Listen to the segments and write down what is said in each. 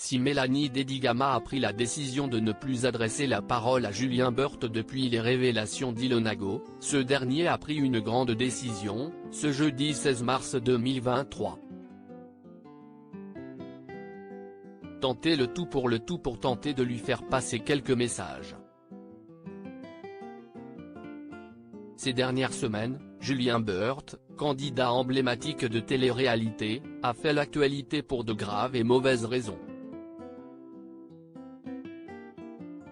Si Mélanie Dedigama a pris la décision de ne plus adresser la parole à Julien Burt depuis les révélations d'Ilonago, ce dernier a pris une grande décision, ce jeudi 16 mars 2023. Tenter le tout pour tenter de lui faire passer quelques messages. Ces dernières semaines, Julien Burt, candidat emblématique de télé-réalité, a fait l'actualité pour de graves et mauvaises raisons.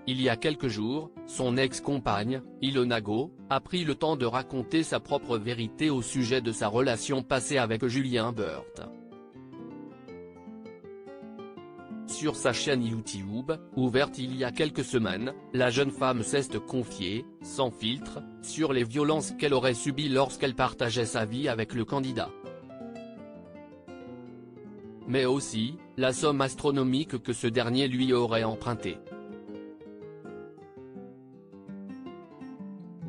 Il y a quelques jours, son ex-compagne, Ilonago, a pris le temps de raconter sa propre vérité au sujet de sa relation passée avec Julien Burt. Sur sa chaîne YouTube, ouverte il y a quelques semaines, la jeune femme s'est confiée, sans filtre, sur les violences qu'elle aurait subies lorsqu'elle partageait sa vie avec le candidat. Mais aussi, la somme astronomique que ce dernier lui aurait empruntée.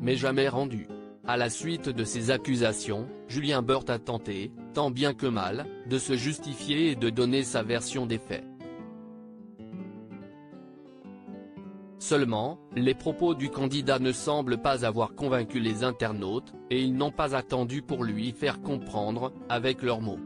Mais jamais rendu. À la suite de ces accusations, Julien Burt a tenté, tant bien que mal, de se justifier et de donner sa version des faits. Seulement, les propos du candidat ne semblent pas avoir convaincu les internautes, et ils n'ont pas attendu pour lui faire comprendre, avec leurs mots.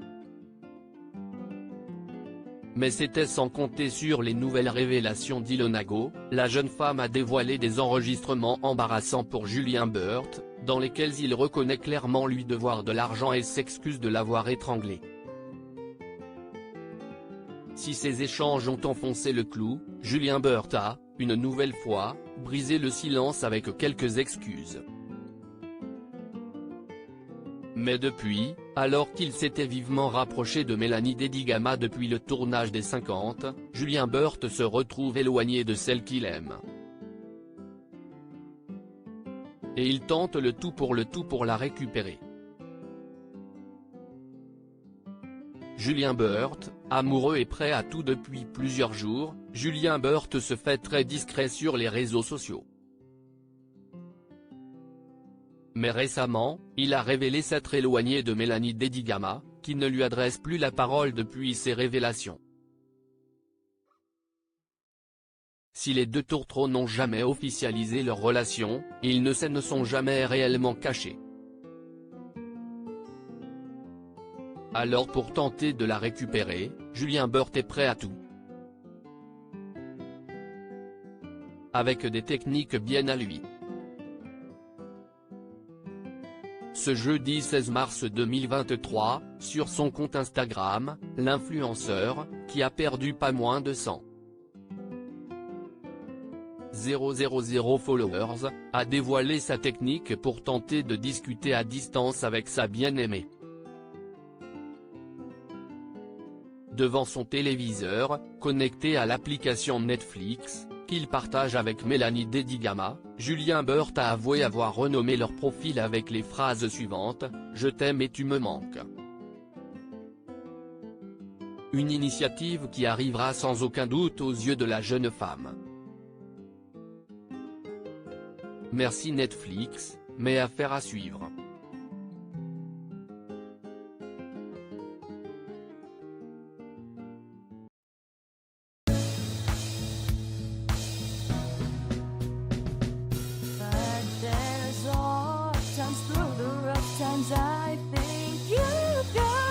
Mais c'était sans compter sur les nouvelles révélations d'Ilonago, la jeune femme a dévoilé des enregistrements embarrassants pour Julien Burt, dans lesquels il reconnaît clairement lui devoir de l'argent et s'excuse de l'avoir étranglé. Si ces échanges ont enfoncé le clou, Julien Burt a, une nouvelle fois, brisé le silence avec quelques excuses. Mais depuis, alors qu'il s'était vivement rapproché de Mélanie Dedigama depuis le tournage des 50, Julien Burt se retrouve éloigné de celle qu'il aime. Et il tente le tout pour la récupérer. Julien Burt, amoureux et prêt à tout depuis plusieurs jours, Julien Burt se fait très discret sur les réseaux sociaux. Mais récemment, il a révélé s'être éloigné de Mélanie Dedigama, qui ne lui adresse plus la parole depuis ces révélations. Si les deux tourtereaux n'ont jamais officialisé leur relation, ils ne se sont jamais réellement cachés. Alors pour tenter de la récupérer, Julien Burt est prêt à tout. Avec des techniques bien à lui. Ce jeudi 16 mars 2023, sur son compte Instagram, l'influenceur, qui a perdu pas moins de 100 000 followers, a dévoilé sa technique pour tenter de discuter à distance avec sa bien-aimée. Devant son téléviseur, connecté à l'application Netflix, qu'il partage avec Mélanie Dedigama, Julien Burt a avoué avoir renommé leur profil avec les phrases suivantes, « Je t'aime et tu me manques ». Une initiative qui arrivera sans aucun doute aux yeux de la jeune femme. Merci Netflix, mais affaire à suivre. Sometimes through the rough times I think you got